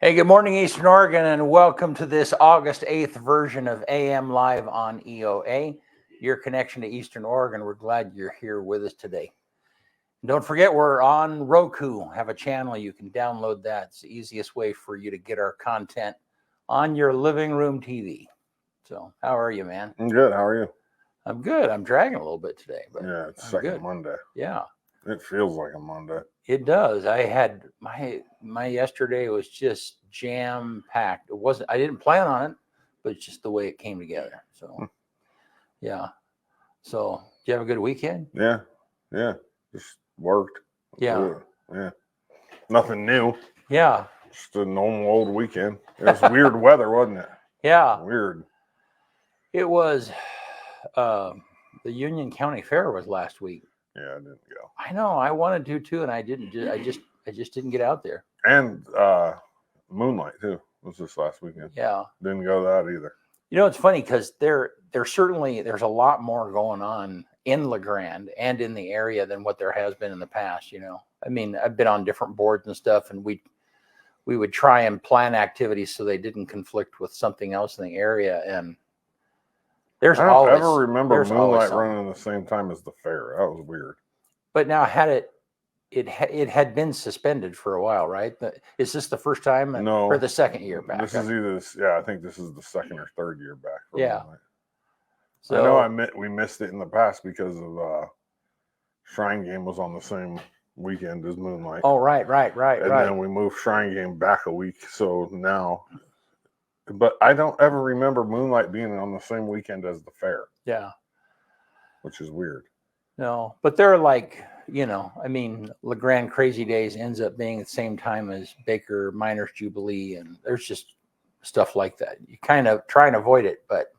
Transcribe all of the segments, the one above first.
Hey, good morning, Eastern Oregon, and welcome to this August 8th version of AM Live on EOA, your connection to Eastern Oregon. We're glad you're here with us today. And don't forget, we're on Roku. Have a channel. You can download that. It's the easiest way for you to get our content on your living room TV. So, how are you, man? I'm good. How are you? I'm good. I'm dragging a little bit today, but Yeah, it's I'm second good. Monday. Yeah. It feels like a Monday. It does. I had my yesterday was just jam packed. It wasn't. I didn't plan on it, but it's just the way it came together. So, yeah. So, did you have a good weekend? Yeah. Just worked. Yeah. Yeah. Nothing new. Yeah. Just a normal old weekend. It was weird weather, wasn't it? Yeah. Weird. It was. The Union County Fair was last week. Yeah, I didn't go. I know. I wanted to too, and I didn't. I just didn't get out there. And Moonlight too was this last weekend. Yeah. Didn't go that either. You know, it's funny because there's a lot more going on in LeGrand and in the area than what there has been in the past. You know, I mean, I've been on different boards and stuff, and we would try and plan activities so they didn't conflict with something else in the area. And I don't ever remember Moonlight running at the same time as the fair. That was weird. But now, it had been suspended for a while, right? Is this the first time? No, or the second year back? This is I think this is the second or third year back. Yeah. Moonlight. So I know we missed it in the past because of Shrine Game was on the same weekend as Moonlight. Oh, right. And then we moved Shrine Game back a week, so now. But I don't ever remember Moonlight being on the same weekend as the fair. Yeah. Which is weird. No, but they're like, you know, I mean, LeGrand Crazy Days ends up being at the same time as Baker Miners Jubilee, and there's just stuff like that. You kind of try and avoid it, but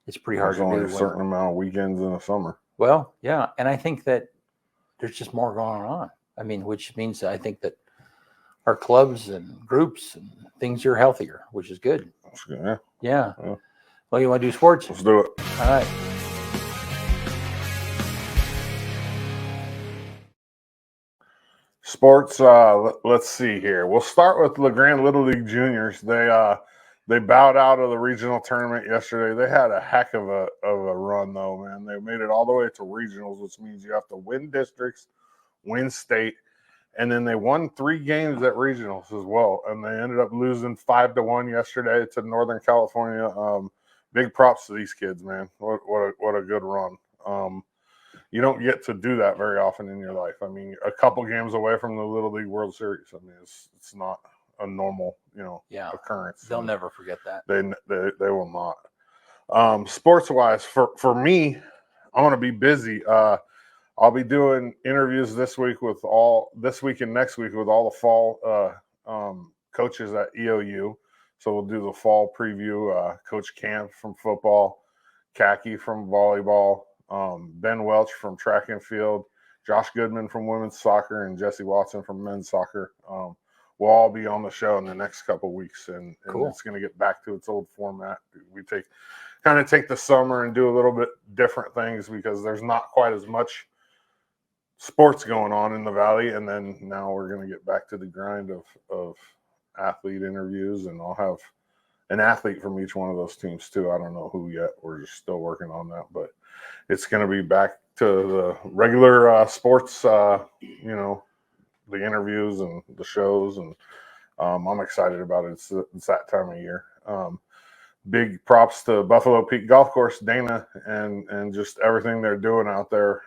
it's pretty hard to do. There's only a certain amount of weekends in the summer. Well, yeah, and I think that there's just more going on. I mean, which means that I think that our clubs and groups and things are healthier, which is good. That's good, yeah. Well, you want to do sports? Let's do it. All right. Sports, let's see here. We'll start with LeGrand Little League Juniors. They bowed out of the regional tournament yesterday. They had a heck of a run, though, man. They made it all the way to regionals, which means you have to win districts, win state, and then they won 3 games at regionals as well. And they ended up losing 5-1 yesterday to Northern California. Big props to these kids, man. What a good run. You don't get to do that very often in your life. I mean, a couple games away from the Little League World Series. I mean, it's not a normal, occurrence. They'll never forget that. They will not. Sports wise, for me, I'm going to be busy. I'll be doing interviews this week and next week with all the fall coaches at EOU. So we'll do the fall preview. Coach Camp from football, Khaki from volleyball. Ben Welch from track and field, Josh Goodman from women's soccer, and Jesse Watson from men's soccer. We'll all be on the show in the next couple of weeks, and cool. It's going to get back to its old format. We take the summer and do a little bit different things because there's not quite as much sports going on in the Valley, and then now we're going to get back to the grind of athlete interviews, and I'll have an athlete from each one of those teams too. I don't know who yet. We're just still working on that, but it's going to be back to the regular sports, the interviews and the shows, and I'm excited about it. It's that time of year. Big props to Buffalo Peak Golf Course, Dana, and just everything they're doing out there.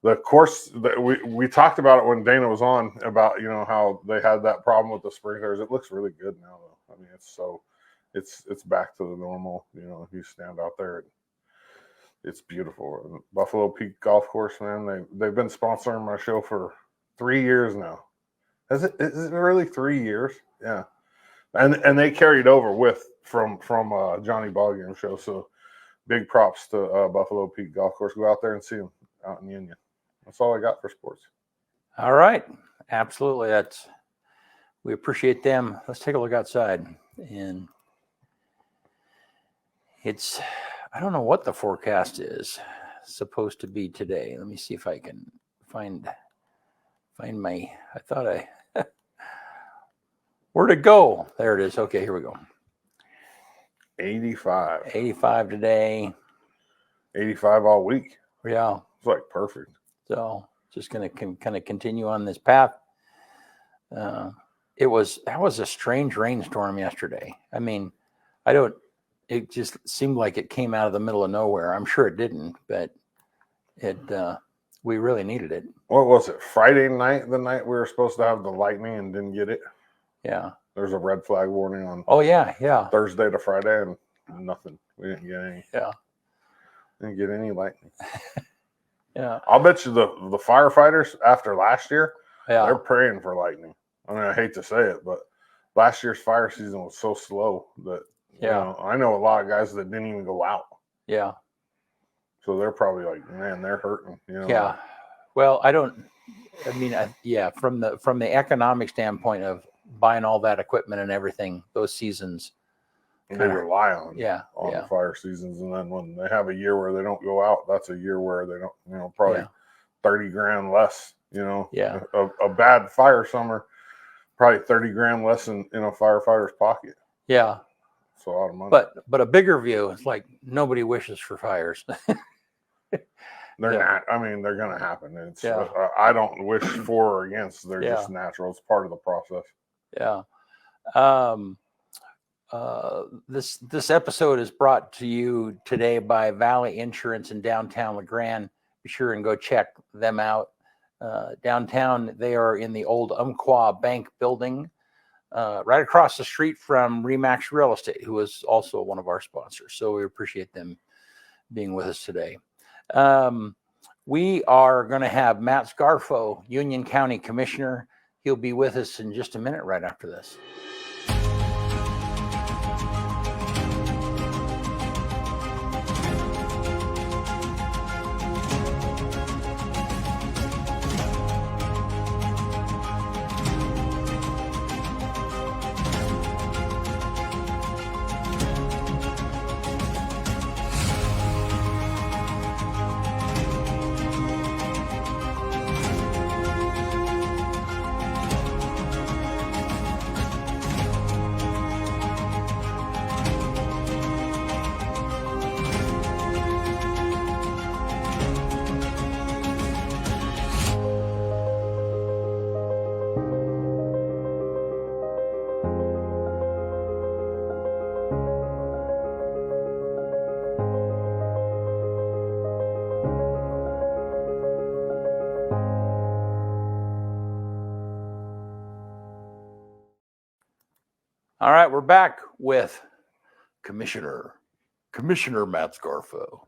The course that we talked about it when Dana was on about how they had that problem with the sprinklers. It looks really good now, though. I mean, it's back to the normal. You stand out there. It's beautiful. Buffalo Peak Golf Course, man. They've been sponsoring my show for 3 years now. Is it really 3 years? Yeah. And they carried over from Johnny Ballgame's show. So big props to Buffalo Peak Golf Course. Go out there and see them out in Union. That's all I got for sports. All right. Absolutely. We appreciate them. Let's take a look outside. And I don't know what the forecast is supposed to be today. Let me see if I can find my, Where'd it go? There it is. Okay, here we go. 85. 85 today. 85 all week. Yeah. It's like perfect. So just going to kind of continue on this path. That was a strange rainstorm yesterday. I mean, it just seemed like it came out of the middle of nowhere. I'm sure it didn't, but we really needed it. What was it? Friday night, the night we were supposed to have the lightning and didn't get it? Yeah. There's a red flag warning on yeah. Thursday to Friday and nothing. We didn't get any. Yeah. Didn't get any lightning. Yeah. I'll bet you the firefighters after last year, they're Yeah. praying for lightning. I mean, I hate to say it, but last year's fire season was so slow that I know a lot of guys that didn't even go out. Yeah. So they're probably like, man, they're hurting. Yeah. Well, from the economic standpoint of buying all that equipment and everything, those seasons. And they rely on the fire seasons, and then when they have a year where they don't go out, that's a year where they don't, probably $30,000 less. A bad fire summer, probably $30,000 less in a firefighter's pocket. Yeah, it's a lot of money. But a bigger view, it's like nobody wishes for fires. They're not. I mean, they're going to happen. It's I don't wish for or against. They're just natural. It's part of the process. Yeah. This episode is brought to you today by Valley Insurance in downtown LeGrand. Be sure and go check them out. Downtown, they are in the old Umpqua Bank building, right across the street from Remax Real Estate, who is also one of our sponsors. So we appreciate them being with us today. We are going to have Matt Scarfo, Union County Commissioner. He'll be with us in just a minute right after this. All right, we're back with Commissioner Matt Scarfo.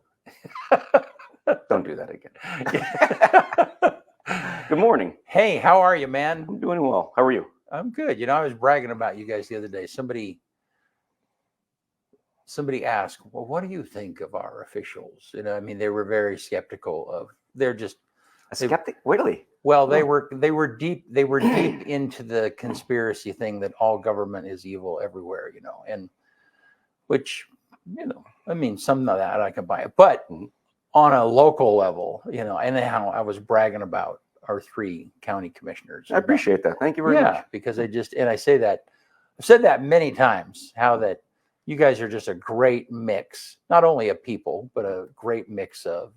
Don't do that again. Good morning. Hey, how are you, man? I'm doing well. How are you? I'm good. I was bragging about you guys the other day. Somebody asked, well, what do you think of our officials? They were very skeptical of. They're just a skeptic. Really? Well, they were deep into the conspiracy thing that all government is evil everywhere, and which, some of that I can buy it. But on a local level, anyhow, I was bragging about our 3 county commissioners. I appreciate that. Thank you very much. Because I've said that many times, how that you guys are just a great mix, not only of people, but a great mix of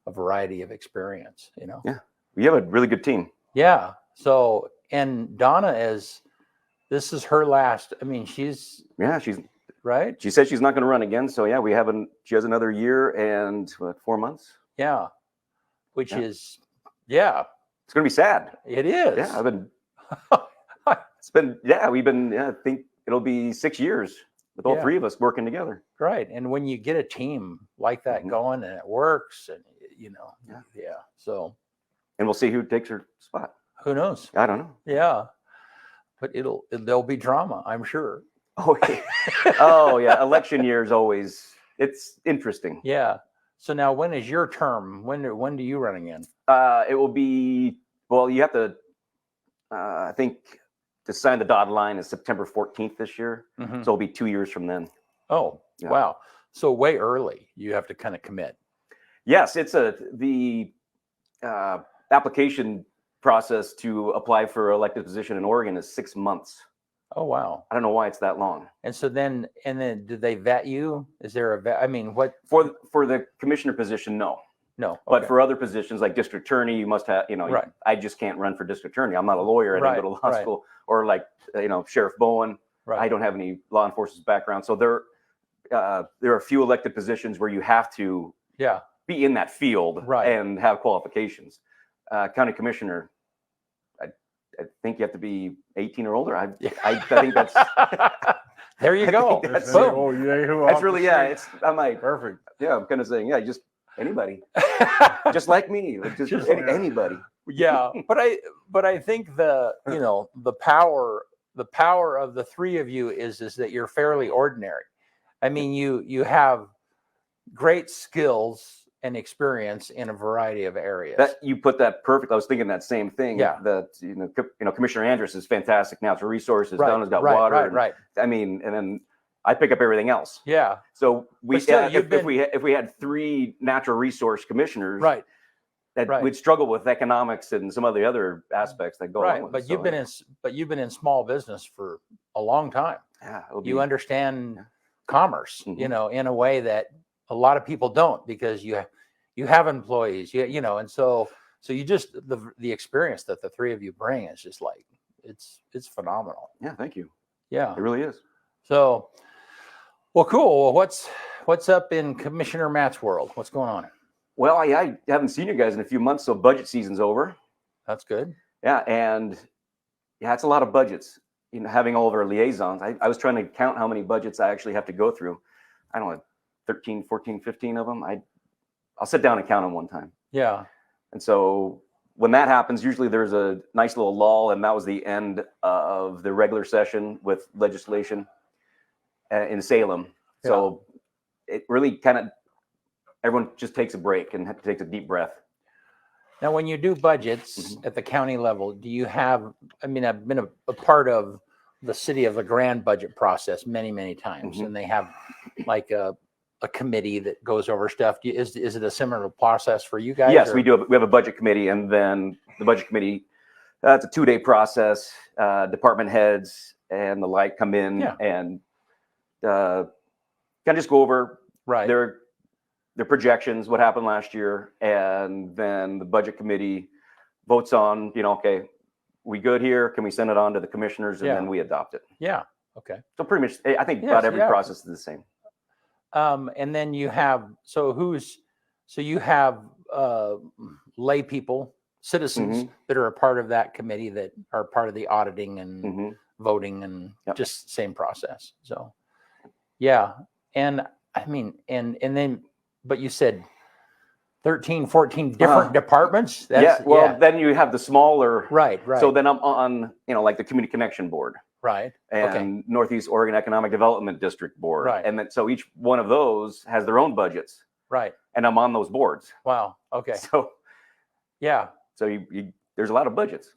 a variety of experience, Yeah. We have a really good team. Yeah. So, and Donna this is her last, she's right. She said she's not going to run again. So she has another year and 4 months. Yeah. Which is, it's going to be sad. It is. Yeah. I think it'll be 6 years with all 3 of us working together. Right. And when you get a team like that going and it works and, so. And we'll see who takes her spot. Who knows? I don't know. Yeah. But there'll be drama, I'm sure. Oh yeah. Election year is always, it's interesting. Yeah. So now when is your term? When do you run again? It will be, you have to, I think to sign the dotted line is September 14th this year. Mm-hmm. So it'll be 2 years from then. Oh, wow. So way early, you have to kind of commit. Yes. It's the application process to apply for elected position in Oregon is 6 months. Oh, wow. I don't know why it's that long. And so then did they vet you? Is there a vet? I mean, what? For the commissioner position, no. No. But Okay. for other positions like district attorney, you must have, Right. I just can't run for district attorney. I'm not a lawyer. I didn't go to law Right. school. Or like, Sheriff Bowen. Right. I don't have any law enforcement background. So there are a few elected positions where you have to Yeah. be in that field Right. and have qualifications. County commissioner, I think you have to be 18 or older. I think that's There you go. That's- Boom. Oh, yeah, that's really, yeah. I'm like, perfect. yeah, I'm kind of saying, yeah, just anybody, just like me, like just Just- anybody. Yeah, but I think the power of the three of you is that you're fairly ordinary. I mean, you have great skills and experience in a variety of areas. That you put that perfect. I was thinking that same thing. Yeah. That Commissioner Andrus is fantastic natural resources. Right, Donna's got right, water. right, and, right. I mean, and then I pick up everything else. Yeah, So But still, if we had three natural resource commissioners, right, that right. would struggle with economics and some of the other aspects that go right. along with But it. you've been in small business for a long time. Yeah, it'll be- You understand commerce, Mhm. in a way that a lot of people don't, because you have employees, and so you just the experience that the three of you bring is just like it's phenomenal. Yeah, thank you. Yeah. It really is. So, well, cool. Well, what's up in Commissioner Matt's world? What's going on? Well, I haven't seen you guys in a few months, so budget season's over. That's good. Yeah, and it's a lot of budgets. Having all of our liaisons. I was trying to count how many budgets I actually have to go through. I don't know, 13, 14, 15 of them. I'll sit down and count them one time. Yeah. And so when that happens, usually there's a nice little lull, and that was the end of the regular session with legislation in Salem. So it really kind of, everyone just takes a break and takes a deep breath. Now, when you do budgets at the county level, do you have? I mean, I've been a part of the City of LeGrand budget process many, many times, and they have like a committee that goes over stuff. Is it a similar process for you guys? Yes, or? we do. We have a budget committee, and then the budget committee, it's a 2-day process. Department heads and the like come in and kind of just go over their projections, what happened last year, and then the budget committee votes on, okay, we good here? Can we send it on to the commissioners, and then we adopt it? Yeah. Okay. So pretty much, I think about every process is the same. And then you have you have lay people, citizens that are a part of that committee that are part of the auditing and voting and just same process. So yeah. And I mean, and then, but you said 13, 14 different departments. Then you have the smaller. Right. So then I'm on, like the Community Connection Board. Right. And Northeast Oregon Economic Development District Board. Right. And then so each one of those has their own budgets. Right. And I'm on those boards. Wow. Okay. So yeah. So there's a lot of budgets.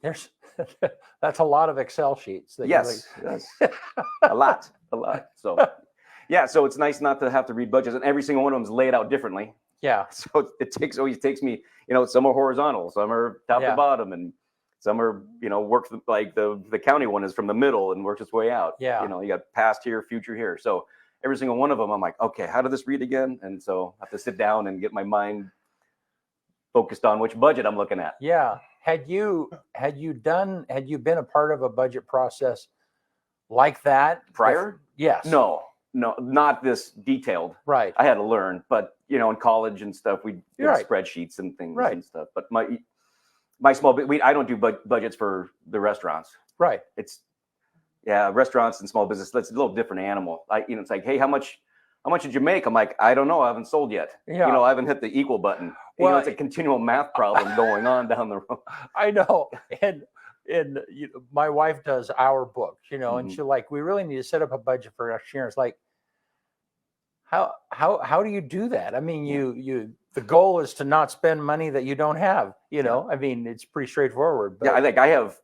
That's a lot of Excel sheets. Yes. a lot. So yeah, so it's nice not to have to read budgets, and every single one of them is laid out differently. Yeah. So it always takes me, some are horizontal, some are top to bottom, and some are, works like the county one is from the middle and works its way out. Yeah. You got past here, future here. So every single one of them, I'm like, okay, how did this read again? And so I have to sit down and get my mind focused on which budget I'm looking at. Yeah. Had you been a part of a budget process like that prior? Yes. No, not this detailed. Right. I had to learn, but in college and stuff, we did spreadsheets and things and stuff. But my small, I don't do budgets for the restaurants. Right. It's restaurants and small business. That's a little different animal. It's like, hey, how much did you make? I'm like, I don't know. I haven't sold yet. Yeah. I haven't hit the equal button. Well, it's a continual math problem going on down the road. I know. And my wife does our books, and she's like, we really need to set up a budget for next year. It's like, how do you do that? I mean, the goal is to not spend money that you don't have, I mean, it's pretty straightforward. But I think I have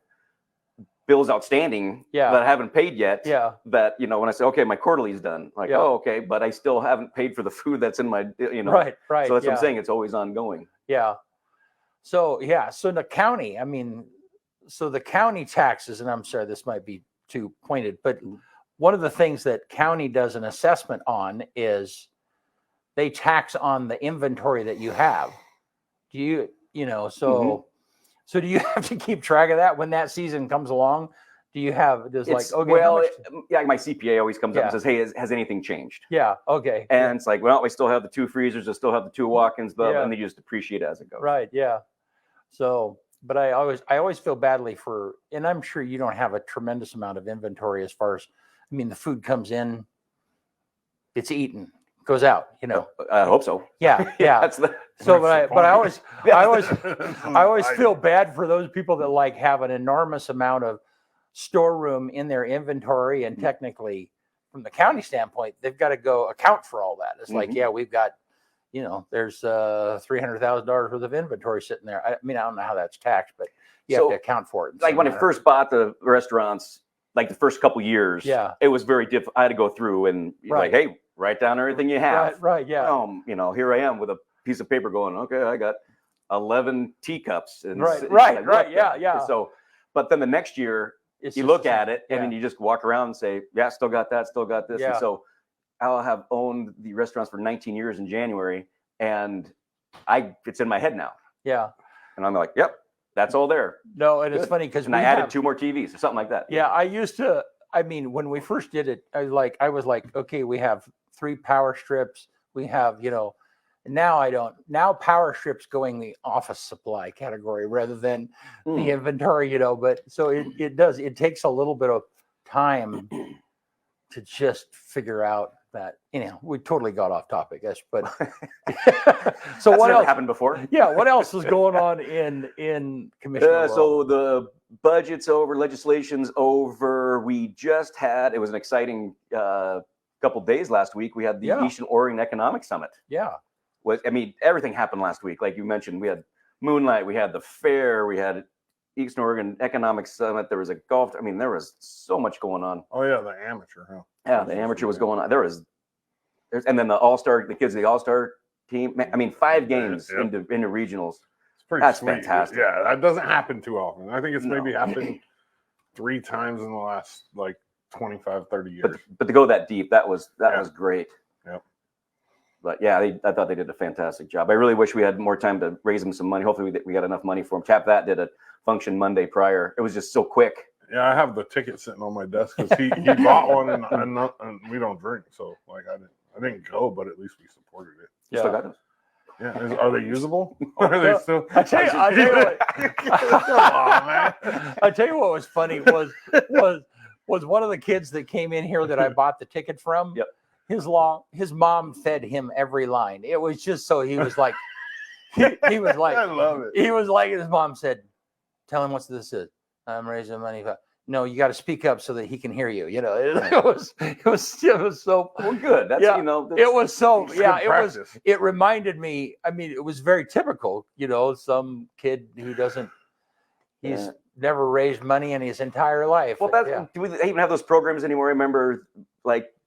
bills outstanding that I haven't paid yet. Yeah. That, when I say, okay, my quarterly is done, like, oh, okay, but I still haven't paid for the food that's in my, Right. So that's what I'm saying. It's always ongoing. Yeah. So, so the county, so the county taxes, and I'm sorry, this might be too pointed, but one of the things that county does an assessment on is they tax on the inventory that you have. Do you, so do you have to keep track of that when that season comes along? Do you have, my CPA always comes up and says, hey, has anything changed? Yeah. Okay. And it's like, well, we still have the 2 freezers, I still have the 2 walk-ins, but and they just depreciate as it goes. Right. Yeah. So, but I always feel badly for, and I'm sure you don't have a tremendous amount of inventory as far as, the food comes in, it's eaten, goes out, I hope so. Yeah. Yeah. I always feel bad for those people that have an enormous amount of storeroom in their inventory, and technically from the county standpoint, they've got to go account for all that. It's like, we've got, there's $300,000 worth of inventory sitting there. I don't know how that's taxed, but you have to account for it. Like when I first bought the restaurants, like the first couple years, it was very difficult. I had to go through and like, hey, write down everything you have. Right. Yeah. Here I am with a piece of paper going, okay, I got 11 teacups. And Right. Yeah. So, but then the next year, you look at it and then you just walk around and say, yeah, still got that, still got this. And so I'll have owned the restaurants for 19 years in January, and it's in my head now. Yeah. And I'm like, yep, that's all there. No, and it's funny because I added 2 more TVs or something like that. Yeah, I used to, when we first did it, I was like, okay, we have 3 power strips. We have, now I don't. Now power strips going the office supply category rather than the inventory, But so it takes a little bit of time to just figure out that, we totally got off topic, but so what else happened before? Yeah, what else is going on in Commissioner? So the budget's over, legislation's over. We just had, it was an exciting couple days last week. We had the Eastern Oregon Economic Summit. Yeah. Everything happened last week. Like you mentioned, we had Moonlight, we had the fair, we had Eastern Oregon Economic Summit. There was a golf. There was so much going on. Oh yeah, the amateur. Huh? Yeah, the amateur was going on. And then the All-Star, the kids of the All-Star team. 5 games into regionals. It's pretty That's sweet. Fantastic. Yeah, that doesn't happen too often. I think it's maybe happened 3 times in the last 25, 30 years. But to go that deep, that was great. Yep. But yeah, I thought they did a fantastic job. I really wish we had more time to raise them some money. Hopefully we got enough money for them. Tap That did a function Monday prior. It was just so quick. Yeah, I have the ticket sitting on my desk because he bought one and we don't drink, so I didn't go, but at least we supported it. Yeah. Still got them? Yeah, are they usable? Or are they still? I tell you what. Come on, man. I tell you what was funny was one of the kids that came in here that I bought the ticket from. Yep. His mom fed him every line. It was just so he was like, he was like, I love it. He was like, his mom said, "Tell him what this is. I'm raising money." No, you got to speak up so that he can hear you. It was so good. That's it was so practice. It reminded me. It was very typical. Some kid who he's never raised money in his entire life. Well, do we even have those programs anymore? I remember,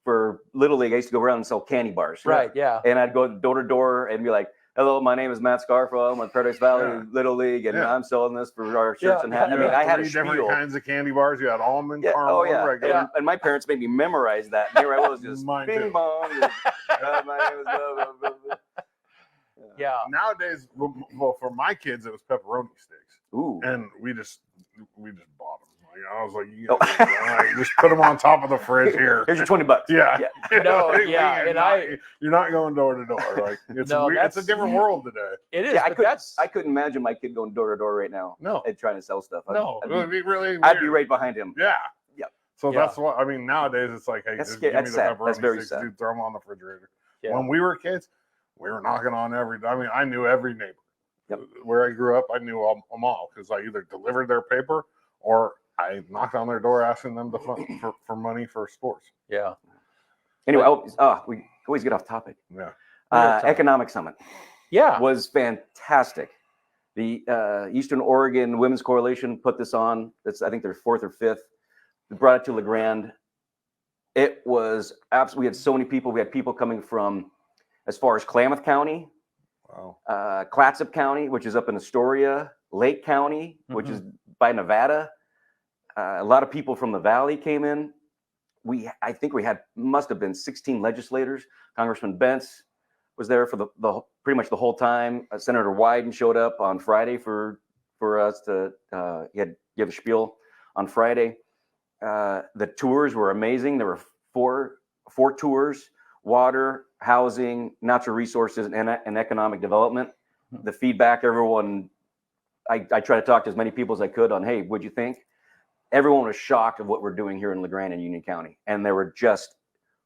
for Little League, I used to go around and sell candy bars. Right. Yeah. And I'd go door to door and be like, "Hello, my name is Matt Scarfo. I'm with Paradise Valley Little League, and I'm selling this for our shirts and hats." I had 3 different kinds of candy bars. You had almond, caramel, regular. And my parents made me memorize that. And here I was just bing bong. My name is blah, blah, blah. Yeah. Nowadays, for my kids, it was pepperoni sticks. Ooh. And we just bought them. I was like, just put them on top of the fridge here. Here's your $20. Yeah. You're not going door to door. It's a different world today. It is. Yeah, I couldn't imagine my kid going door to door right now. No. And trying to sell stuff. It'd be really weird. I'd be right behind him. Yeah. Yeah. So that's what nowadays it's like, hey, just give me the pepperoni sticks, dude, throw them on the refrigerator. Yeah. When we were kids, we were knocking on I knew every neighbor. Yep. Where I grew up, I knew them all because I either delivered their paper or I knocked on their door asking them for money for sports. Yeah. Anyway, we always get off topic. Yeah. Economic Summit. Yeah. Was fantastic. The Eastern Oregon Women's Coalition put this on. It's, I think, their 4th or 5th. They brought it to LeGrand. It was absolutely. We had so many people. We had people coming from as far as Klamath County, Clatsop County, which is up in Astoria, Lake County, which is by Nevada. A lot of people from the Valley came in. I think we must have been 16 legislators. Congressman Bentz was there for the pretty much the whole time. Senator Wyden showed up on Friday for us to he had give a spiel on Friday. The tours were amazing. There were four tours: water, housing, natural resources, and economic development. The feedback, everyone, I try to talk to as many people as I could on, hey, what'd you think? Everyone was shocked of what we're doing here in LeGrand and Union County, and they were just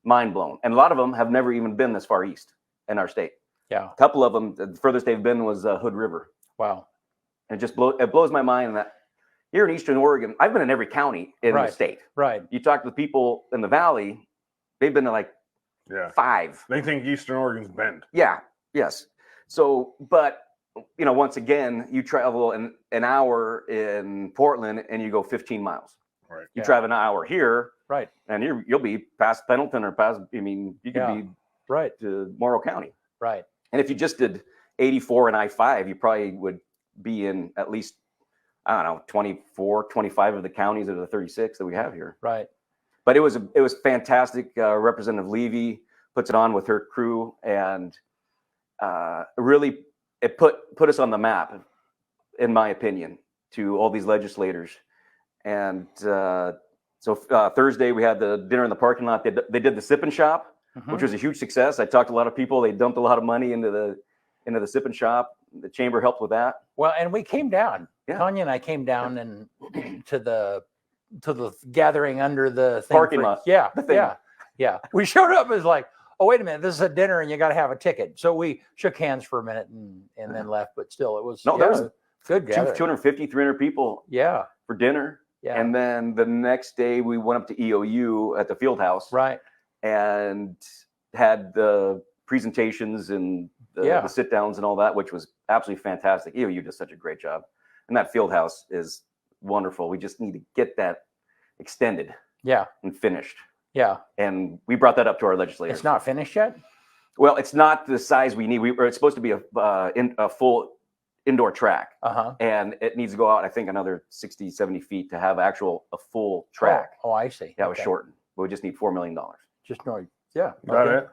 mind blown. And a lot of them have never even been this far east in our state. Yeah, a couple of them, the furthest they've been was Hood River. Wow. And it blows my mind that here in Eastern Oregon, I've been in every county in the state. Right. You talk to the people in the Valley, they've been to like 5. They think Eastern Oregon's Bend. Yeah. Yes. So, but once again, you travel an hour in Portland and you go 15 miles. Right. You travel an hour here. Right. And you'll be past Pendleton or past. You could be right to Morrow County. Right. And if you just did 84 and I-5, you probably would be in at least, I don't know, 24, 25 of the counties of the 36 that we have here. Right. But it was fantastic. Representative Levy puts it on with her crew, and really it put us on the map, in my opinion, to all these legislators. And so Thursday we had the dinner in the parking lot. They did the Sip and Shop, which was a huge success. I talked to a lot of people. They dumped a lot of money into the Sip and Shop. The chamber helped with that. Well, and we came down. Yeah. Tanya and I came down and to the gathering under the thing parking lot. Yeah, yeah. We showed up as like, oh, wait a minute, this is a dinner and you got to have a ticket. So we shook hands for a minute and then left. But still, it was there was good gathering. 250, 300 people. Yeah, for dinner. Yeah. And then the next day we went up to EOU at the field house. Right. And had the presentations and the sit downs and all that, which was absolutely fantastic. EOU does such a great job. And that field house is wonderful. We just need to get that extended. Yeah. And finished. Yeah. And we brought that up to our legislators. It's not finished yet? Well, it's not the size we need. It's supposed to be a full indoor track. And it needs to go out, I think, another 60, 70 feet to have a full track. Oh, I see. Yeah, it was shortened. We just need $4 million. Just no. Yeah. Got it.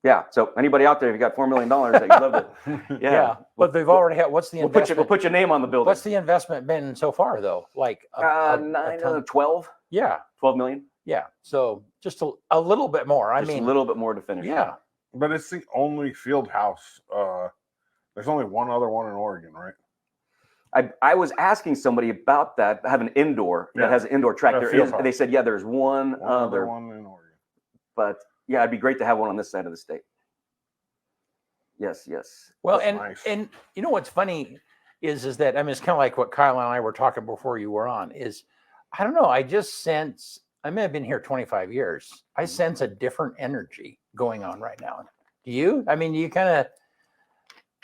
Yeah. So anybody out there, if you got $4 million, that you'd love to. Yeah. But they've already had. What's the investment? We'll put your name on the building. What's the investment been so far, though? Like 12. Yeah. 12 million. Yeah. So just a little bit more. I mean, a little bit more to finish. Yeah. But it's the only field house. There's only one other one in Oregon, right? I was asking somebody about that. Have an indoor that has an indoor track. There is. And they said, yeah, there's one other one in Oregon. But yeah, it'd be great to have one on this side of the state. Yes. Well, That's and nice. and you know what's funny is that, I mean, it's kind of like what Kyle and I were talking before you were on. Is I don't know. I just sense. I mean, I've been here 25 years. I sense a different energy going on right now. Do you? I mean, you kind of.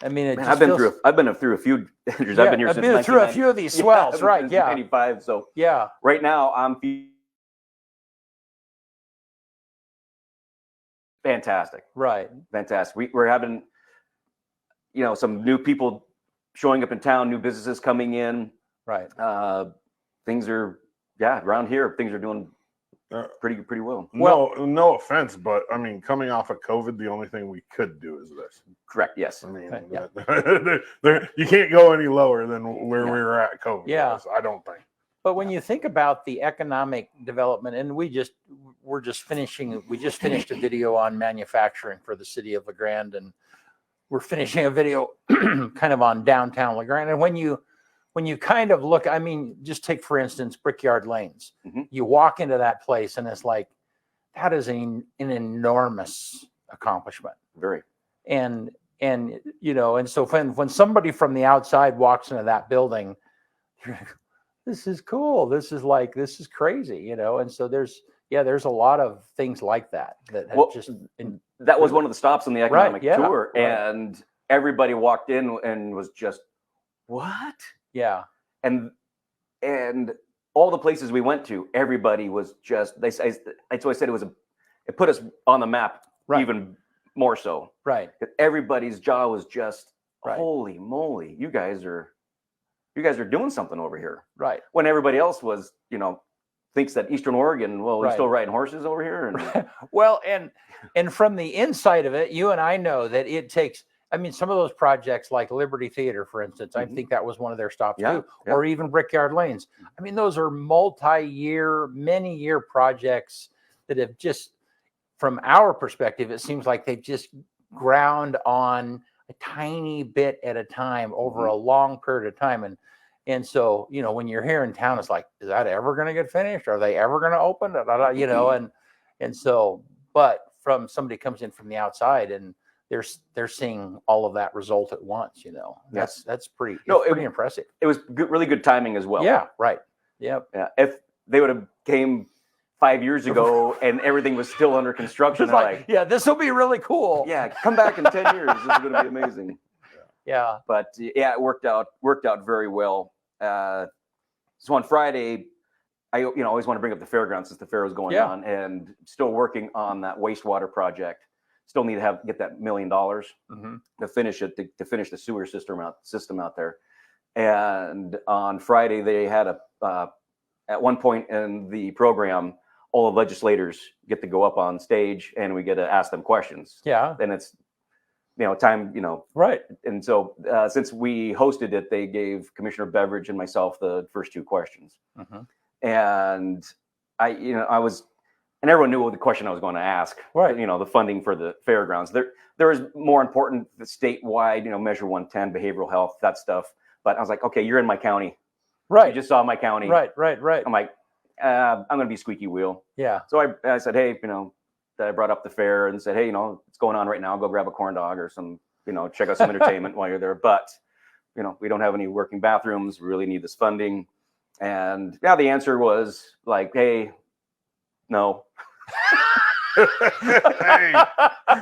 I mean, I've been through a few. I've been here since. I've been through a few of these swells, right? Yeah. 95. So yeah. Right now, I'm fantastic. Right. Fantastic. We're having, some new people showing up in town, new businesses coming in. Right. Things are, around here, things are doing pretty well. No offense, but I mean, coming off of COVID, the only thing we could do is this. Correct. Yes. I mean, you can't go any lower than where we were at COVID. Yeah. I don't think. But when you think about the economic development, and we just finished a video on manufacturing for the city of LeGrand, and we're finishing a video kind of on downtown LeGrand. And when you kind of look, I mean, just take, for instance, Brickyard Lanes. Mm-hmm. You walk into that place and it's like, that is an enormous accomplishment. Very. And so when somebody from the outside walks into that building, this is cool. This is crazy, And so there's a lot of things like that that was one of the stops on the economic tour. Right. And everybody walked in and was just, what? Yeah. And all the places we went to, everybody was just, that's why I said it put us on the map even more so. Right. Everybody's jaw was just, right. Holy moly, you guys are doing something over here. Right. When everybody else was, thinks that Eastern Oregon, well, we're Right. still riding horses over here. And Well, and from the inside of it, you and I know that it takes. I mean, some of those projects like Liberty Theater, for instance, I think that was one of their stops too, or even Brickyard Lanes. I mean, those are multi-year, many-year projects that have just, from our perspective, it seems like they've just ground on a tiny bit at a time over a long period of time. And so, you know, when you're here in town, it's like, is that ever going to get finished? Are they ever going to open? You know, and so, but from somebody comes in from the outside and they're seeing all of that result at once, you know, that's pretty, pretty impressive. It was really good timing as well. Yeah. Right. Yep. Yeah. If they would have came 5 years ago and everything was still under construction, they're like, yeah, this will be really cool. Yeah. Come back in 10 years. This is going to be amazing. Yeah. But yeah, it worked out very well. So on Friday, I always want to bring up the fairgrounds since the fair was going on, and still working on that wastewater project. Still need to get that $1 million to finish it, to finish the sewer system out there. And on Friday, they had at one point in the program, all the legislators get to go up on stage and we get to ask them questions. Yeah. And it's, time, Right. And so since we hosted it, they gave Commissioner Beveridge and myself the first 2 questions. And I was, and everyone knew the question I was going to ask, right? The funding for the fairgrounds. There is more important, the statewide, Measure 110, behavioral health, that stuff. But I was like, okay, you're in my county, right? You just saw my county, right. I'm like, I'm going to be squeaky wheel. Yeah. So I said, hey, that I brought up the fair and said, hey, what's going on right now? Go grab a corn dog or some, check out some entertainment while you're there. But we don't have any working bathrooms. We really need this funding. And yeah, the answer was like, hey, no. Hey,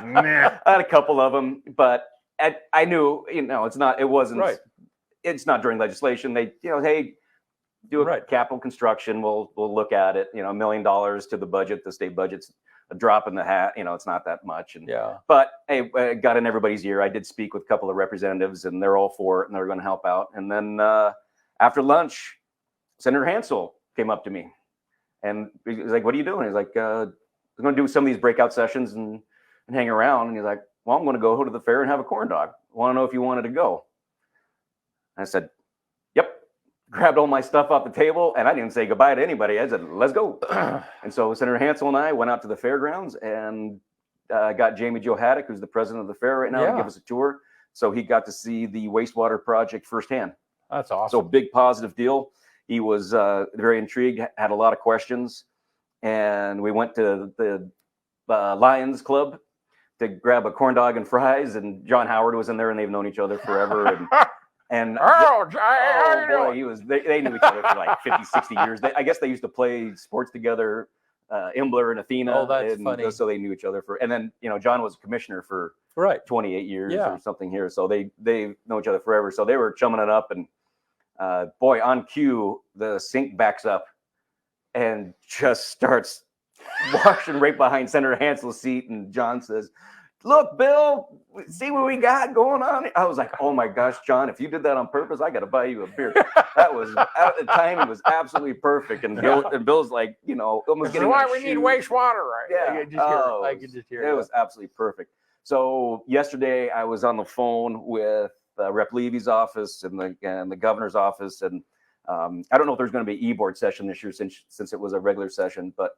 nah. I had a couple of them, but I knew, it's not during legislation. They, hey, do a capital construction. We'll look at it, $1 million to the budget. The state budget's a drop in the hat. It's not that much. But hey, I got in everybody's ear. I did speak with a couple of representatives and they're all for it and they're going to help out. And then after lunch, Senator Hansel came up to me and he was like, what are you doing? He's like, I'm going to do some of these breakout sessions and hang around. And he's like, well, I'm going to go to the fair and have a corn dog. I want to know if you wanted to go. I said, yep. Grabbed all my stuff off the table and I didn't say goodbye to anybody. I said, let's go. And so Senator Hansel and I went out to the fairgrounds and got Jamie Joe Haddock, who's the president of the fair right now, to give us a tour. So he got to see the wastewater project firsthand. That's awesome. So big positive deal. He was very intrigued, had a lot of questions. And we went to the Lions Club to grab a corn dog and fries. And John Howard was in there and they've known each other forever. And boy, they knew each other for like 50, 60 years. I guess they used to play sports together, Imbler and Athena. Oh, that's funny. So they knew each other and then, John was a commissioner for 28 years or something here. So they know each other forever. So they were chumming it up and boy, on cue, the sink backs up and just starts washing right behind Senator Hansel's seat. And John says, look, Bill, see what we got going on. I was like, oh my gosh, John, if you did that on purpose, I got to buy you a beer. That was at the time, it was absolutely perfect. And Bill's like, almost getting why we need wastewater, right? Yeah. I could just hear it. It was absolutely perfect. So yesterday I was on the phone with Rep Levy's office and the governor's office. And I don't know if there's going to be an e-board session this year since it was a regular session, but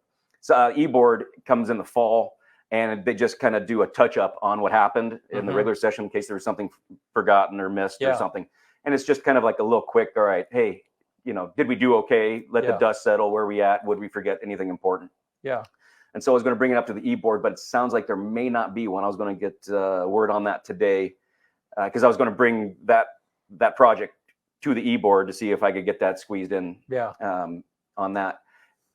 e-board comes in the fall. And they just kind of do a touch up on what happened in the regular session in case there was something forgotten or missed or something. And it's just kind of like a little quick, all right, hey, did we do okay? Let the dust settle. Where are we at? Would we forget anything important? Yeah. And so I was going to bring it up to the e-board, but it sounds like there may not be one. I was going to get word on that today because I was going to bring that project to the e-board to see if I could get that squeezed in on that.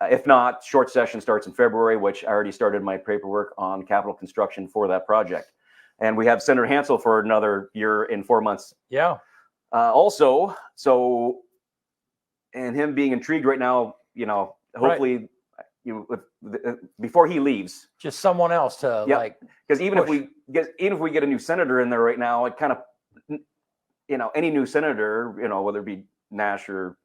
If not, short session starts in February, which I already started my paperwork on capital construction for that project. And we have Senator Hansel for another year and 4 months. Yeah. Also, so, and him being intrigued right now, hopefully, before he leaves. Just someone else to because even if we get a new senator in there right now, it kind of, any new senator, whether it be Nash or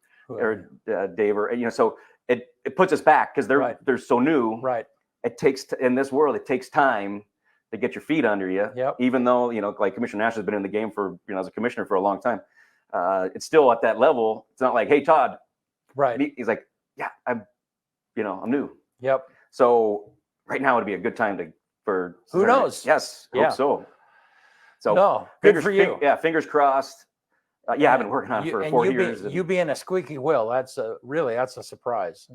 Dave or, so it puts us back because they're so new. Right. It takes in this world, it takes time to get your feet under you. Yep. Even though, like Commissioner Nash has been in the game for, as a commissioner for a long time. It's still at that level. It's not like, hey, Todd. Right. He's like, yeah, I'm new. Yep. So right now would be a good time for who knows? Yes. Yeah. Hope so. So no, good for you. Fingers crossed. I've been working on it for 4 years. You being a squeaky wheel, that's a surprise.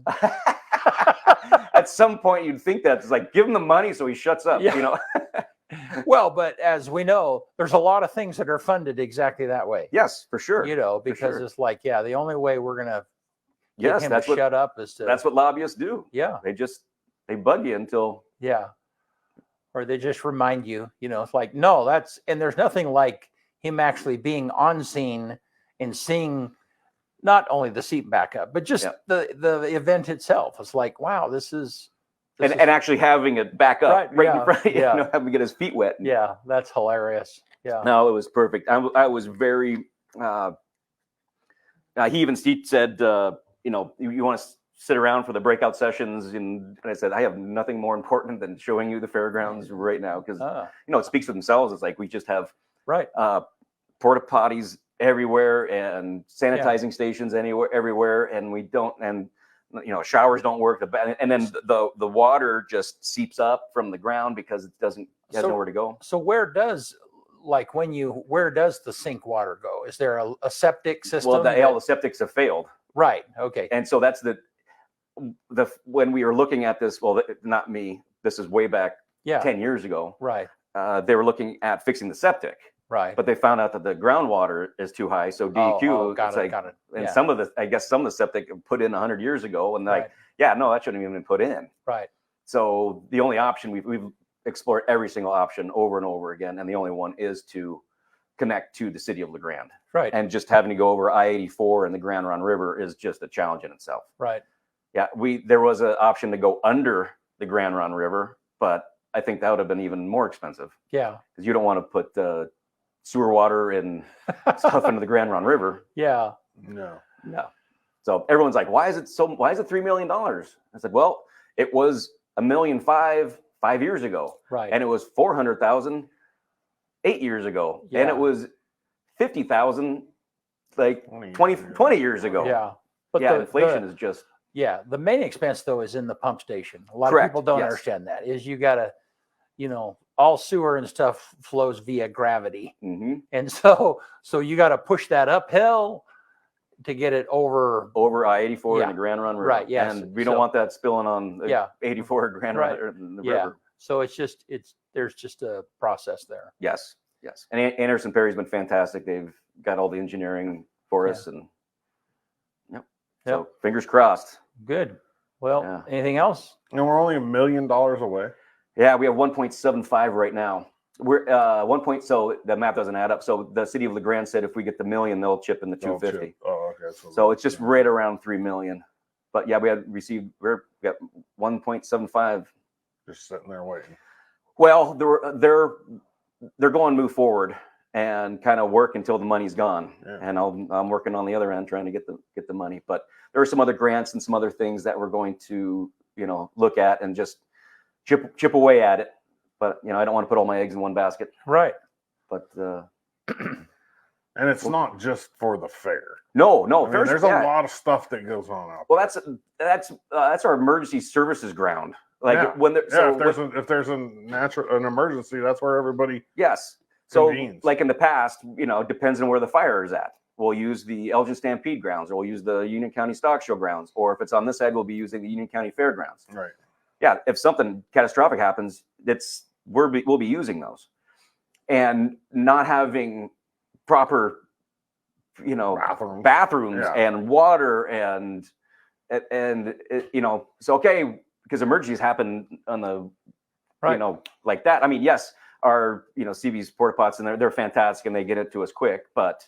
At some point, you'd think that it's like, give him the money so he shuts up. Yeah. Well, but as we know, there's a lot of things that are funded exactly that way. Yes, for sure. Because it's like, the only way we're gonna get him to shut up is to. That's what lobbyists do. Yeah. They bug you until. Yeah. Or they just remind you, it's like, no, and there's nothing like him actually being on scene and seeing not only the seat backup, but just the event itself. It's like, wow, this is actually having it back up right in front, having to get his feet wet. Yeah, that's hilarious. Yeah. No, it was perfect. I was very. Steve said, you want to sit around for the breakout sessions, and I said, I have nothing more important than showing you the fairgrounds right now because it speaks for themselves. It's like we just have porta potties everywhere and sanitizing stations everywhere, and we don't, and showers don't work. And then the water just seeps up from the ground because it has nowhere to go. So where does the sink water go? Is there a septic system? Well, all the septics have failed. Right. Okay. And so that's when we were looking at this, well, not me, this is way back 10 years ago. Right. They were looking at fixing the septic. Right. But they found out that the groundwater is too high. So DEQ, got it. And some of the septic put in 100 years ago. And that shouldn't even been put in. Right. So the only option we've explored every single option over and over again. And the only one is to connect to the city of La Grande. Right. And just having to go over I-84 and the Grand Ronde River is just a challenge in itself. Right. Yeah, there was an option to go under the Grand Ronde River, but I think that would have been even more expensive. Yeah. Because you don't want to put sewer water and stuff into the Grand Ronde River. Yeah. No. So everyone's like, why is it $3 million? I said, well, it was $1.5 million 5 years ago. Right. And it was $400,000 8 years ago. Yeah. And it was $50,000 like 20 years ago. Yeah. But inflation is just. Yeah. The main expense though is in the pump station. A lot Correct. of people don't understand that is you got to, all sewer and stuff flows via gravity. Mm-hmm. And so you got to push that uphill to get it over I-84 and the Grand Ronde River. Right. Yes. And we don't want that spilling on 84 Grand Ronde River. So there's just a process there. Yes. And Anderson Perry's been fantastic. They've got all the engineering for us, and so fingers crossed. Good. Well, anything else? And we're only $1 million away. Yeah, we have 1.75 right now. We're so the math doesn't add up. So the city of La Grande said if we get the $1 million, they'll chip in the 250. Oh, okay. So it's just right around $3 million. But yeah, we got 1.75. Just sitting there waiting. Well, they're going to move forward and kind of work until the money's gone. Yeah. And I'm working on the other end trying to get the money. But there are some other grants and some other things that we're going to look at and just chip away at it. But I don't want to put all my eggs in one basket. Right. But and it's not just for the fair. No. I mean, there's a lot of stuff that goes on out there. Well, that's our emergency services ground. Like when if there's an emergency, that's where everybody. Yes. So convenes. Like in the past, it depends on where the fire is at. We'll use the Elgin Stampede grounds, or we'll use the Union County Stock Show grounds, or if it's on this side, we'll be using the Union County Fairgrounds. Right. Yeah. If something catastrophic happens, we'll be using those, and not having proper, bathrooms and water and so okay. Because emergencies happen on the, like that. I mean, yes, our, CB's porta pots, and they're fantastic and they get it to us quick, but,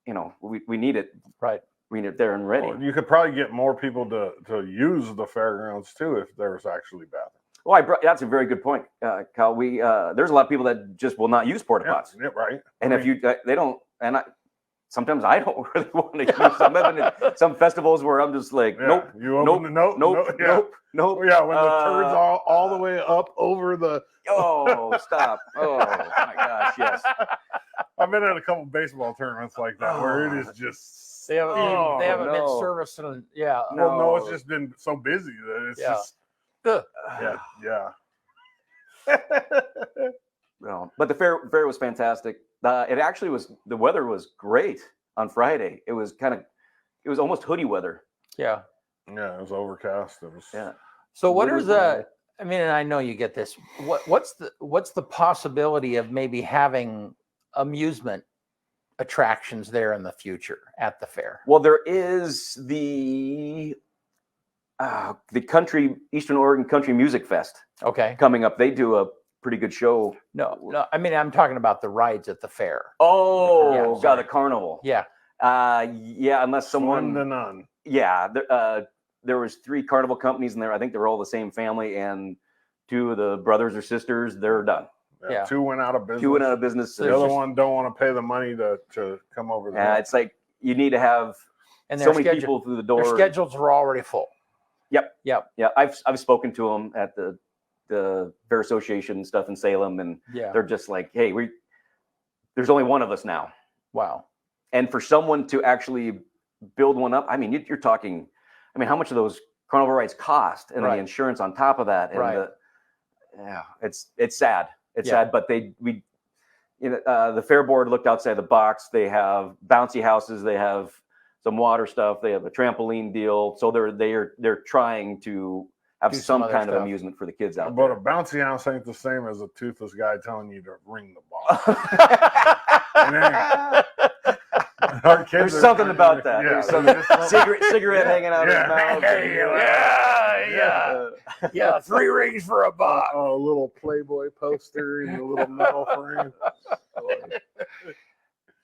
we need it. Right. We need it there and ready. Well, you could probably get more people to use the fairgrounds too if there was actually bathrooms. Well, that's a very good point, Kyle. There's a lot of people that just will not use porta pots. Yeah, right. And if they don't, sometimes I don't really want to use some. I've been at some festivals where I'm just like, nope, You open the nope. Yeah. nope. Yeah, when the turd's all the way up over the. Oh, stop! Oh my gosh, yes. I've been at a couple baseball tournaments like that where it is just. They haven't, they haven't been no. serviced in, yeah. Well, no, it's just been so busy that it's just. Ugh. Yeah. No, but the fair was fantastic. It actually was. The weather was great on Friday. It was almost hoodie weather. Yeah. Yeah, it was overcast. It was. Yeah. So what is I mean, and I know you get this. What's the possibility of maybe having amusement attractions there in the future at the fair? Well, there is the Eastern Oregon Country Music Fest. Okay. Coming up. They do a pretty good show. No. I mean, I'm talking about the rides at the fair. Oh, got the carnival. Yeah. Yeah. Unless someone. Swim the nun. Yeah. There was 3 carnival companies in there. I think they were all the same family, and 2 of the brothers or sisters, they're done. Yeah. 2 went out of business. So the other one don't want to pay the money to come over there. Yeah, it's like you need to have so many people through the door. Their schedules are already full. Yep. Yeah, I've spoken to them at the Fair Association stuff in Salem, and they're just like, hey, there's only one of us now. Wow. And for someone to actually build one up, I mean, you're talking. I mean, how much of those carnival rides cost, and the insurance on top of that, and it's sad. It's sad, but the fair board looked outside the box. They have bouncy houses. They have some water stuff. They have a trampoline deal. So they're trying to have some kind of amusement for the kids out there. But a bouncy house ain't the same as a toothless guy telling you to ring the ball. Our kids There's something about that. There's some cigarette hanging out of his mouth. Yeah. 3 rings for a buck. A little Playboy poster in the little metal frame.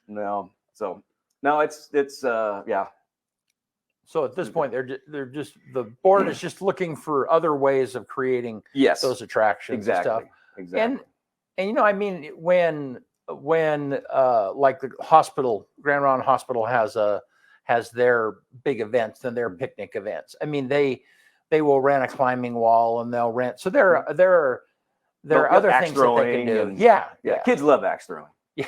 No, it's yeah. So at this point, they're just the board is just looking for other ways of creating those attractions and stuff. Exactly. And I mean, when like the hospital, Grand Ronde Hospital has their big events and their picnic events. I mean, they will rent a climbing wall, and they'll rent. So there are other things that they can do. Yeah. Kids love axe throwing. Yeah.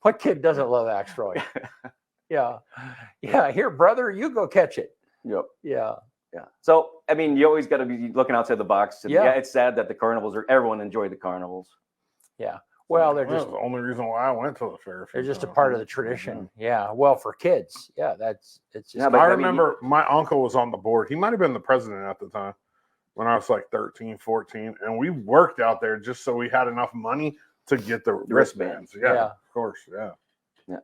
What kid doesn't love axe throwing? Yeah. Here, brother, you go catch it. Yep. Yeah. So I mean, you always got to be looking outside the box. And it's sad that the carnivals everyone enjoyed the carnivals. Yeah. Well, they're just the only reason why I went to the fair. They're just a part of the tradition. Mm-hmm. Yeah. Well, for kids. Yeah. It's just. Yeah, but I remember my uncle was on the board. He might have been the president at the time when I was like 13, 14. And we worked out there just so we had enough money to get the wristbands. Yeah. Of course. Yeah.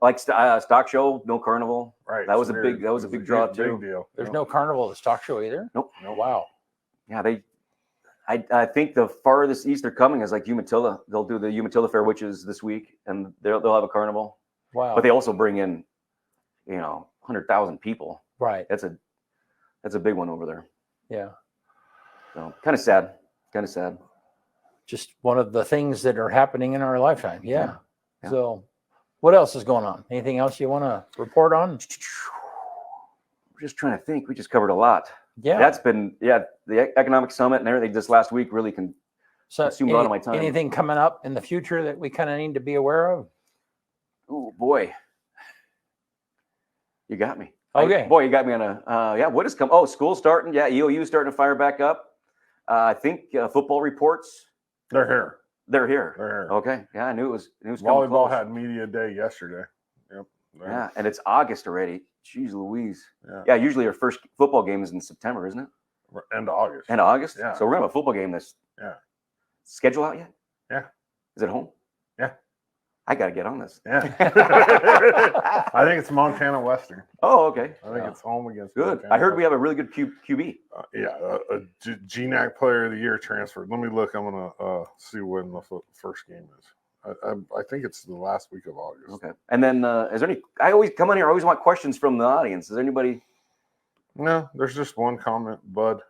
Like stock show, no carnival. Right. That was a big draw too. Big deal. There's no carnival at the stock show either. Nope. No. Wow. Yeah. I think the farthest east they're coming is like Umatilla. They'll do the Umatilla Fair, which is this week, and they'll have a carnival. Wow! But they also bring in, 100,000 people. Right. That's a big one over there. Yeah. So kind of sad. Just one of the things that are happening in our lifetime. Yeah. So, what else is going on? Anything else you want to report on? We're just trying to think. We just covered a lot. Yeah, that's been the economic summit and everything just last week really consumed a lot of my time. Anything coming up in the future that we kind of need to be aware of? Oh boy, you got me. Okay, you got me on a what is coming? Oh, school's starting. Yeah, EOU's starting to fire back up. I think football reports. They're here. They're here. Okay, yeah, I knew it was. Volleyball had media day yesterday. Yep. Yeah, and it's August already. Jeez Louise. Yeah, usually our first football game is in September, isn't it? End of August. End of August? Yeah. So we're going to have a football game that's schedule out yet? Yeah. Is it home? Yeah. I got to get on this. Yeah. I think it's Montana Western. Oh, okay. I think it's home against Good. Montana I heard we have a really good QB. A GNAC Player of the Year transferred. Let me look. I'm going to see when the first game is. I think it's the last week of August. Okay. And then is there any – I always come on here. I always want questions from the audience. Is there anybody – No, there's just one comment. Bud,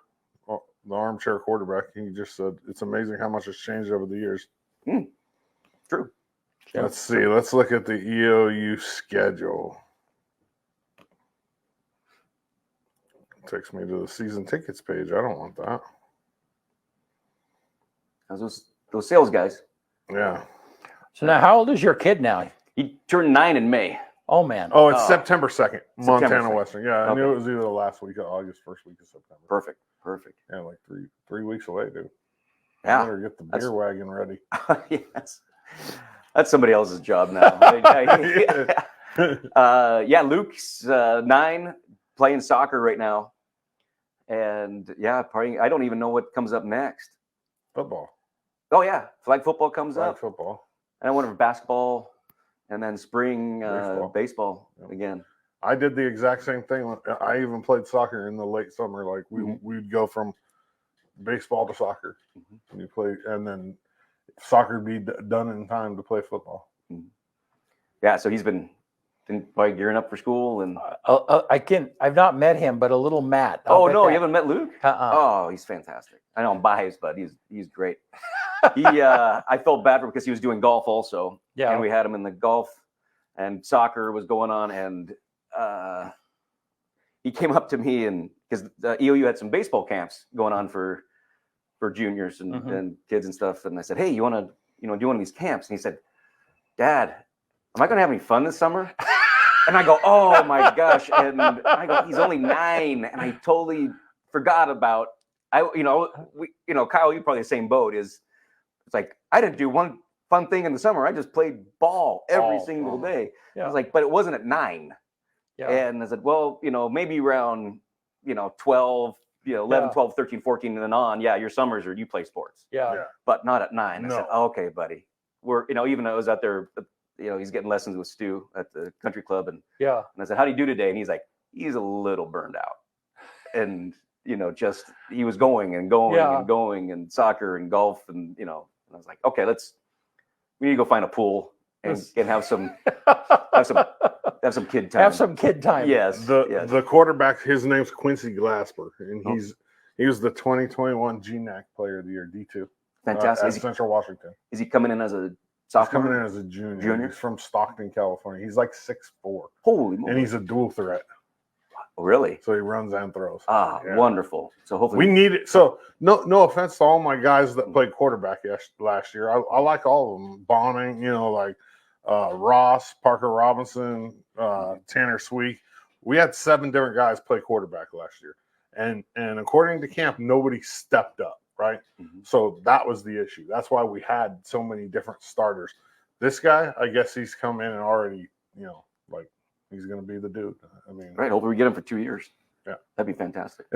the armchair quarterback, he just said, it's amazing how much has changed over the years. True. Let's see. Let's look at the EOU schedule. It takes me to the season tickets page. I don't want that. Those sales guys. Yeah. So now, how old is your kid now? He turned 9 in May. Oh, man. Oh, it's September 2nd, Montana 2nd. Western. Yeah, I knew it was either the last week of August, first week of September. Perfect. Yeah, like three weeks away, dude. Yeah. Better get the beer wagon ready. Yes. That's somebody else's job now. Yeah, Luke's 9, playing soccer right now. And yeah, probably, I don't even know what comes up next. Football. Oh, yeah. Flag football comes Flag up. football. And I went for basketball and then spring baseball again. I did the exact same thing. I even played soccer in the late summer. Like we'd go from baseball to soccer. And you play, and then soccer would be done in time to play football. Yeah, so he's been probably gearing up for school. And I've not met him, but a little Matt. Oh, no, you haven't met Luke? Uh-uh. Oh, he's fantastic. I know I'm biased, but he's great. I felt bad for him because he was doing golf also. Yeah. And we had him in the golf, and soccer was going on, and he came up to me, and because the EOU had some baseball camps going on for juniors and kids and stuff, and I said, hey, you want to do one of these camps? And he said, Dad, am I going to have any fun this summer? And I go, oh my gosh. And I go, he's only 9. And I totally forgot about, Kyle, you're probably the same boat. It's like, I didn't do one fun thing in the summer. I just played ball every single day. Yeah. I was like, but it wasn't at 9. Yeah. And I said, well, maybe around, 12, 11, 12, 13, 14, and then on. Yeah, your summers you play sports. Yeah. But not at 9. No. I said, oh, okay, buddy. We're, even though I was out there, he's getting lessons with Stu at the country club. And I said, how do you do today? And he's like, he's a little burned out. And, just he was going and going and going, and soccer and golf. And, and I was like, okay, we need to go find a pool and have some kid time. Have some kid time. Yes. The quarterback, his name's Quincy Glasper, and he was the 2021 GNAC Player of the Year, D2. Fantastic. At Central Washington. Is he coming in as a He's sophomore? coming in as a junior. He's from Stockton, California. He's like 6'4". Holy moly. And he's a dual threat. Oh, really? So he runs and throws. Wonderful. So hopefully we need it. So no offense to all my guys that played quarterback last year. I like all of them. Bonning, Ross, Parker Robinson, Tanner Sweek. We had 7 different guys play quarterback last year. And according to camp, nobody stepped up, right? So that was the issue. That's why we had so many different starters. This guy, I guess he's come in and already, he's going to be the dude. I mean, right. Hopefully we get him for 2 years. Yeah, that'd be fantastic.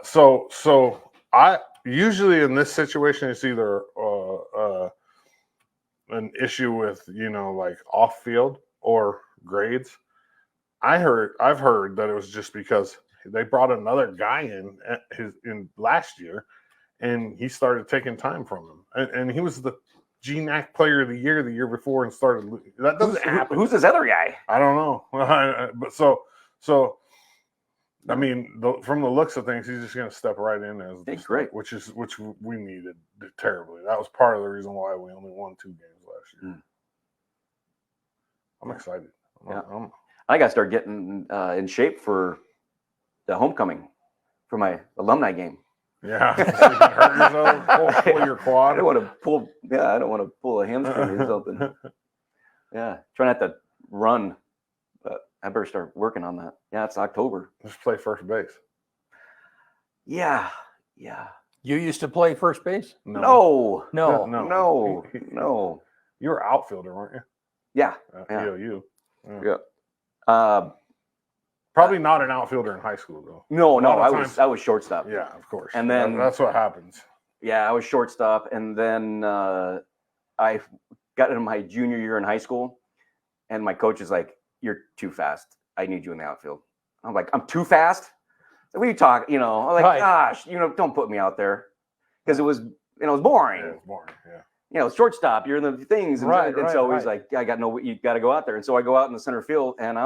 So I usually in this situation it's either an issue with off field or grades. I've heard that it was just because they brought another guy in last year, and he started taking time from him, and he was the GNAC Player of the Year the year before and started. That doesn't happen. Who's this other guy? I don't know. But so I mean, from the looks of things, he's just going to step right in as great, which we needed terribly. That was part of the reason why we only won 2 games last year. I'm excited. I got to start getting in shape for the homecoming for my alumni game. Yeah, so you can hurt yourself, pull your quad. I don't want to pull a hamstring or something. Yeah, try not to run, but I better start working on that. Yeah, it's October. Just play first base. Yeah. You used to play first base? No. You were outfielder, weren't you? Yeah. EOU. Yeah. Probably not an outfielder in high school though. No, I was shortstop. Yeah, of course. And then that's what happens. Yeah, I was shortstop, and then I got into my junior year in high school, and my coach is like, "You're too fast. I need you in the outfield." I'm like, "I'm too fast? What are you talking?" I'm like, right. "Gosh, don't put me out there," because it was boring. Yeah, it was boring. Yeah. Shortstop, you're in the things, and, so he's like, "I got you got to go out there." And so I go out in the center field, and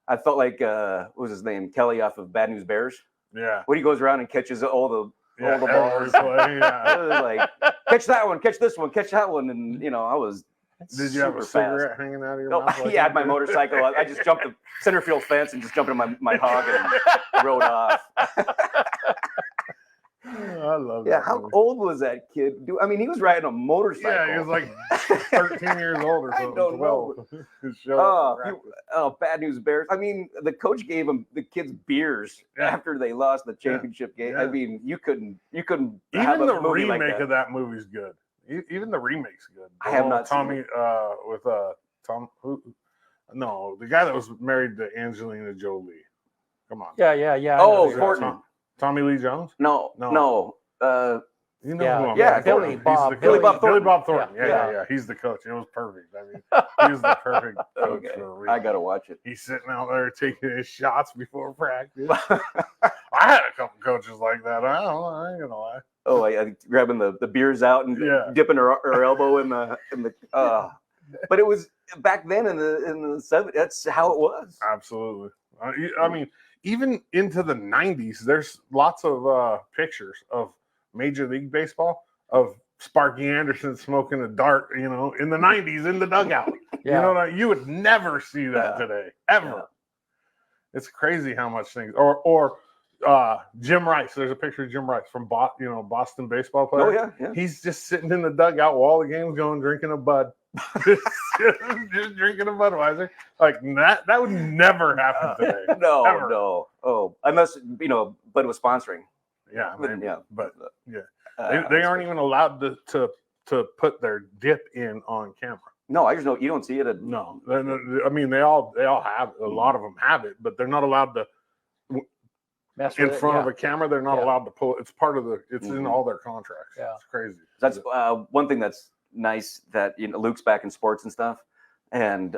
I felt like what was his name, Kelly off of Bad News Bears. Yeah. When he goes around and catches all all the every balls. play, yeah. It was like, catch that one, catch this one, catch that one, and I was. Did you have a cigarette hanging out of your mouth? Yeah, I had my motorcycle. I just jumped the center field fence and just jumped in my hog and rode off. I love that. Yeah, how movie. old was that kid? I mean, he was riding a motorcycle. Yeah, he was like 13 years old or I something. don't 12. Showed up to practice. Bad news bears. I mean, the coach gave the kids beers after they lost the championship game. Yeah. I mean, you couldn't Even have the a movie remake like that. of that movie's good. Even the remake's good. I have not Tommy seen with Tom. No, the guy that was married to Angelina Jolie. Come on. Yeah. Oh, Is that Courtney. Tommy Lee Jones. No. You know Yeah, who I'm yeah, talking Billy about. Bob- He's the coach. Billy Bob Thornton. Billy Bob Thornton. Yeah, Yeah. He's the coach. It was perfect. I mean, he was the perfect coach Okay. for a reason. I gotta watch it. He's sitting out there taking his shots before practice. I had a couple coaches like that. I don't know. I ain't gonna lie. Oh, I grabbing the beers out and dipping her elbow in the. But it was back then in the 70s. That's how it was. Absolutely. I mean, even into the 90s, there's lots of pictures of Major League Baseball of Sparky Anderson smoking a dart, in the 90s in the dugout. Yeah. You would never see that today, ever. Yeah. It's crazy how much things. Or Jim Rice. There's a picture of Jim Rice from Boston baseball player. Oh yeah. He's just sitting in the dugout while all the game's going, drinking a Bud. just drinking a Budweiser. Like that would never happen today. No, Ever. no. Oh, unless Bud was sponsoring. Yeah, maybe. Yeah. But they aren't even allowed to put their dip in on camera. No, I just know you don't see it. No, I mean they all have, a lot of them have it, but they're not allowed to Mess in with it, front yeah. of a camera. They're not allowed to pull. It's part of it's in all their contracts. Yeah. It's crazy. That's one thing that's nice that Luke's back in sports and stuff, and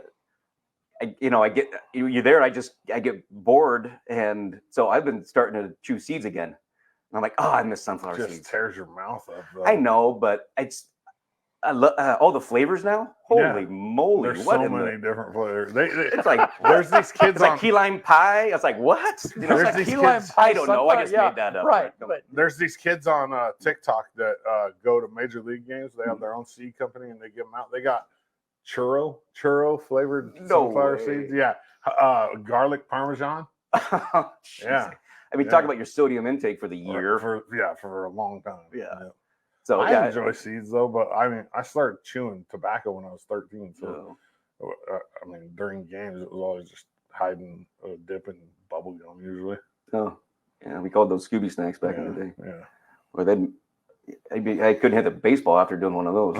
I get you there. I get bored, and so I've been starting to chew seeds again. And I'm like, I miss sunflower Just seeds. tears your mouth up. Though. I know, but I love all the flavors now. Holy moly! There's what so in many different flavors. It's like there's these kids it's like key lime pie. It's like what? There's it's like these key lime kids- pie. I don't know. I just made that up. Right. But But There's these kids on TikTok that go to major league games. They have their own seed company and they give them out. They got churro flavored No sunflower way. seeds. Yeah, garlic parmesan. Yeah, I mean, talk about your sodium intake for the year. for a long time. Yeah. So I enjoy seeds though, but I mean, I started chewing tobacco when I was 13. So I mean, during games, it was always just hiding a dip in bubble gum usually. Oh, yeah, we called those Scooby snacks back in the day. Yeah. Or I couldn't hit the baseball after doing one of those.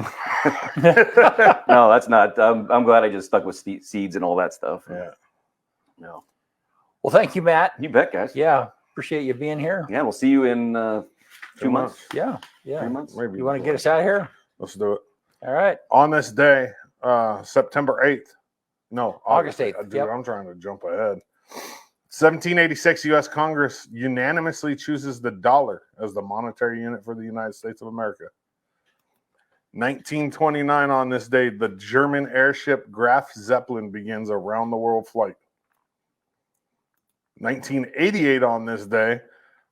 No, that's not. I'm glad I just stuck with seeds and all that stuff. Yeah. No. well, thank you, Matt. You bet, guys. Yeah, appreciate you being here. Yeah, we'll see you in 2 months. Yeah. 3 months. Maybe You want to before. get us out of here? Let's do it. All right. On this day, September 8th. No, August 8th, Dude, yep. I'm trying to jump ahead. 1786 U.S. Congress unanimously chooses the dollar as the monetary unit for the United States of America. 1929 on this day, the German airship Graf Zeppelin begins a round-the-world flight. 1988 on this day,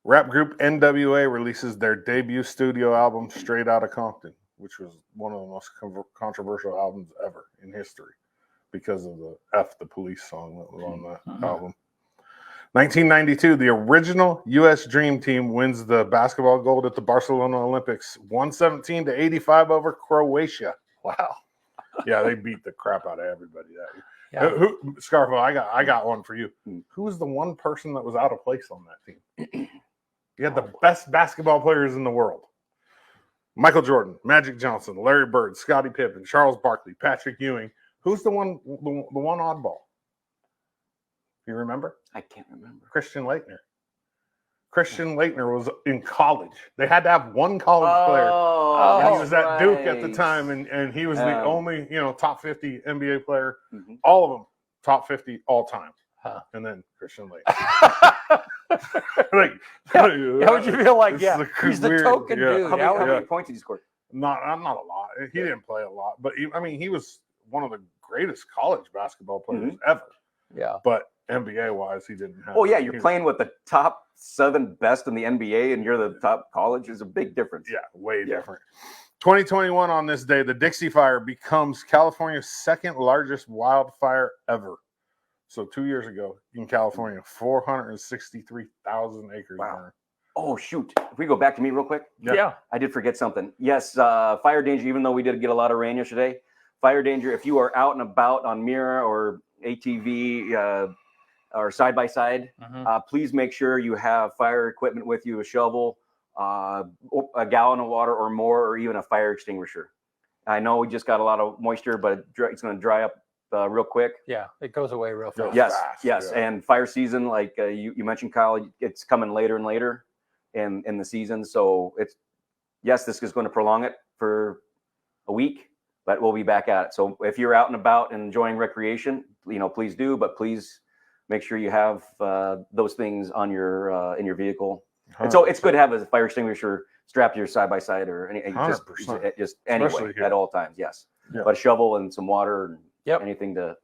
rap group NWA releases their debut studio album, Straight Outta Compton, which was one of the most controversial albums ever in history because of the F the Police song that was on that album. 1992, the original U.S. Dream Team wins the basketball gold at the Barcelona Olympics, 117 to 85 over Croatia. Wow. Yeah, they beat the crap out of everybody that year. Yeah. Scarfo, I got one for you. Who was the one person that was out of place on that team? You had the best basketball players in the world. Michael Jordan, Magic Johnson, Larry Bird, Scottie Pippen, Charles Barkley, Patrick Ewing. Who's the one oddball? You remember? I can't remember. Christian Laettner. Christian Laettner was in college. They had to have one college player. And he was at Duke at the time, and he was the only, top 50 NBA player. Mhm. All of them top 50 all time. Huh. And then Christian Laettner. How would you feel like, This is a he's the weird- token yeah. dude. How How many points did you score? Not a lot. He didn't play a lot, but he was one of the greatest college basketball players ever. yeah. But NBA wise, he didn't have. Oh yeah, you're playing with the top 7 best in the NBA, and you're the top college. Is a big difference. Yeah, way different. 2021 on this day, the Dixie Fire becomes California's second largest wildfire ever. So 2 years ago in California, 463,000 acres burned. Oh shoot! If we go back to me real quick. Yeah. I did forget something. Yes, fire danger. Even though we did get a lot of rain yesterday, fire danger. If you are out and about on Mira or ATV or side by side, please make sure you have fire equipment with you: a shovel, a gallon of water or more, or even a fire extinguisher. I know we just got a lot of moisture, but it's going to dry up real quick. Yeah, it goes away real fast. Yes. And fire season, like you mentioned, Kyle, it's coming later and later in the season. So this is going to prolong it for a week, but we'll be back at it. So if you're out and about and enjoying recreation, please do, but please make sure you have those things on your in your vehicle. And so it's good to have a fire extinguisher strapped to your side by side or just anyway at all times. Yes, but a shovel and some water and anything to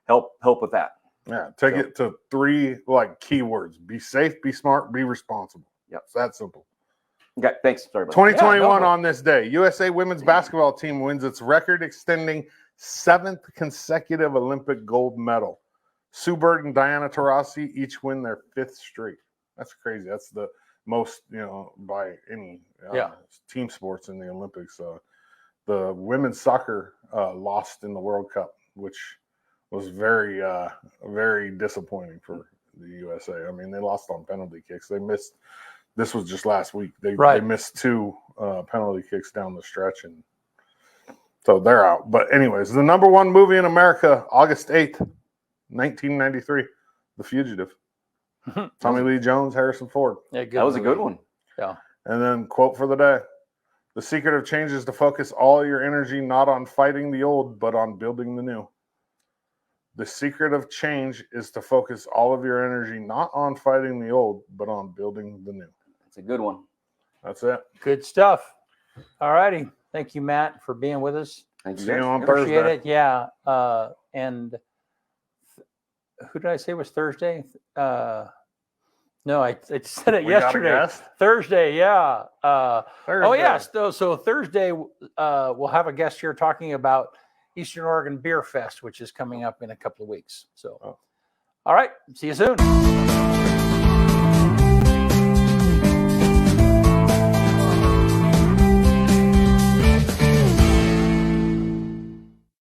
help with that. Yeah, take it to 3 keywords: be safe, be smart, be responsible. Yep, it's that simple. Okay, thanks. Sorry about 2021 on this day, USA women's basketball team wins its record-extending 7th consecutive Olympic gold medal. Sue Bird and Diana Taurasi each win their 5th straight. That's crazy. That's the most, by any team sports in the Olympics. The women's soccer lost in the World Cup, which was very, very disappointing for the USA. I mean, they lost on penalty kicks. They missed. This was just last week. They missed 2 penalty kicks down the stretch, and so they're out. But anyways, the number 1 movie in America, August 8th, 1993, The Fugitive. Tommy Lee Jones, Harrison Ford. Yeah, that was a good one. Yeah. And then quote for the day: "The secret of change is to focus all your energy not on fighting the old, but on building the new." The secret of change is to focus all of your energy not on fighting the old, but on building the new. That's a good one. That's it. Good stuff. All righty. Thank you, Matt, for being with us. Thank you. See you on Appreciate Thursday. it. Yeah. And who did I say was Thursday? No, I said it yesterday. Thursday, yeah. Thursday. Oh, yeah. So Thursday, we'll have a guest here talking about Eastern Oregon Beer Fest, which is coming up in a couple of weeks. So, all right. See you soon.